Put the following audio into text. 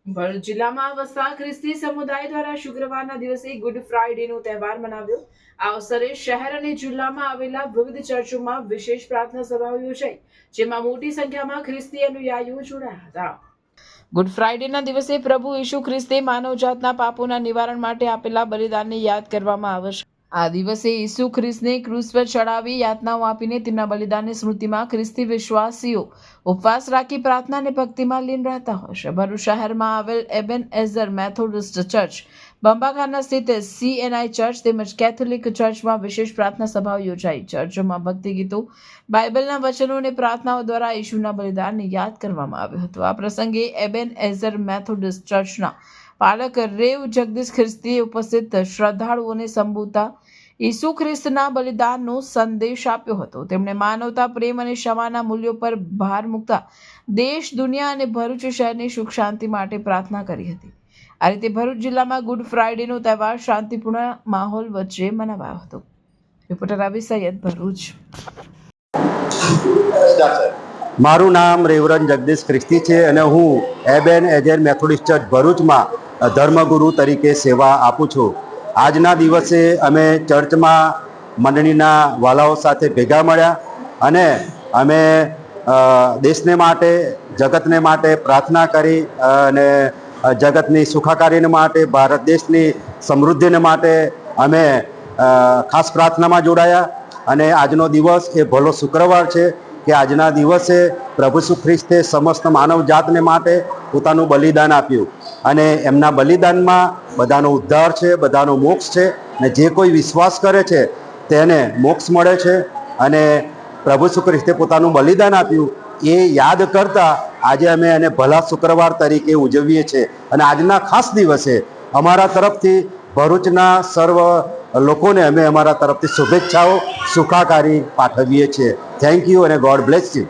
ભરૂચ જિલ્લામાં વસતા ખ્રિસ્તી સમુદાય દ્વારા શુક્રવારના દિવસે ગુડ ફ્રાઇડેનો તહેવાર મનાવ્યો। આ અવસરે શહેર અને જિલ્લામાં આવેલા વિવિધ ચર્ચોમાં વિશેષ પ્રાર્થના સભાઓ યોજાઈ, જેમાં મોટી સંખ્યામાં ખ્રિસ્તી અનુયાયીઓ જોડાયા હતા। ગુડ ફ્રાઇડેના દિવસે પ્રભુ ઈસુ ખ્રિસ્તે માનવજાતના પાપોના નિવારણ માટે આપેલા બલિદાનને યાદ કરવામાં આવે છે। આ દિવસે ઈસુ ખ્રિસ્તને ક્રૂસ પર ચડાવી યાતનાઓ આપીને તેમના બલિદાનની સ્મૃતિમાં ખ્રિસ્તી વિશ્વાસીઓ ઉપવાસ રાખી પ્રાર્થના અને ભક્તિમાં લીન રહેતા હોય છે। ભરૂચ શહેરમાં આવેલ એબેનએઝર મેથોડિસ્ટ ચર્ચ, બંબાખાના સ્થિત CNI ચર્ચ તેમજ કેથોલિક ચર્ચમાં વિશેષ પ્રાર્થના સભાઓ યોજાઈ। ચર્ચોમાં ભક્તિ ગીતો, બાઇબલના વચનો અને પ્રાર્થનાઓ દ્વારા ઈસુના બલિદાનને યાદ કરવામાં આવ્યું હતું। આ પ્રસંગે એબેનએઝર મેથોડિસ્ટ ચર્ચના પાલક રેવ જગદીશ ખ્રિસ્તીએ ઉપસ્થિત શ્રદ્ધાળુઓને સંબોધતા ઈસુ ખ્રિસ્તના બલિદાનનો સંદેશ આપ્યો હતો। તેમણે માનવતા, પ્રેમ અને ક્ષમાના મૂલ્યો પર ભાર મૂકતા દેશ, દુનિયા અને ભરૂચ શહેરની સુખ શાંતિ માટે પ્રાર્થના કરી હતી। આ રીતે ભરૂચ જિલ્લામાં ગુડ ફ્રાઇડેનો તહેવાર શાંતિપૂર્ણ માહોલ વચ્ચે મનાવાયો હતો। રિપોર્ટર રવિ સૈયદ, ભરૂચ। મારું નામ રેવરન જગદીશ ખ્રિસ્તી છે અને હું એબેનએઝર મેથોડિસ્ટ ચર્ચ ભરૂચમાં ધર્મગુરુ તરીકે સેવા આપું છું। આજના દિવસે અમે ચર્ચમાં મંડળીના વાલાઓ સાથે ભેગા મળ્યા અને અમે દેશને માટે, જગતને માટે પ્રાર્થના કરી અને જગતની સુખાકારીને માટે, ભારત દેશની સમૃદ્ધિને માટે અમે ખાસ પ્રાર્થનામાં જોડાયા। અને આજનો દિવસ એ ભલો શુક્રવાર છે કે આજના દિવસે પ્રભુ ઈસુ ખ્રિસ્તે સમસ્ત માનવ જાતને માટે પોતાનું બલિદાન આપ્યું અને એમના બલિદાનમાં બધાનો ઉદ્ધાર છે, બધાનો મોક્ષ છે અને જે કોઈ વિશ્વાસ કરે છે તેને મોક્ષ મળે છે। અને પ્રભુ ઈસુ ખ્રિસ્તે પોતાનું બલિદાન આપ્યું એ યાદ કરતા આજે અમે એને ભલા શુક્રવાર તરીકે ઉજવીએ છીએ અને આજના ખાસ દિવસે અમારા તરફથી ભરૂચના સર્વ લોકોને અમે અમારા તરફથી શુભેચ્છાઓ, સુખાકારી પાઠવીએ છીએ। થેન્ક યુ અને ગોડ બ્લેસ યુ।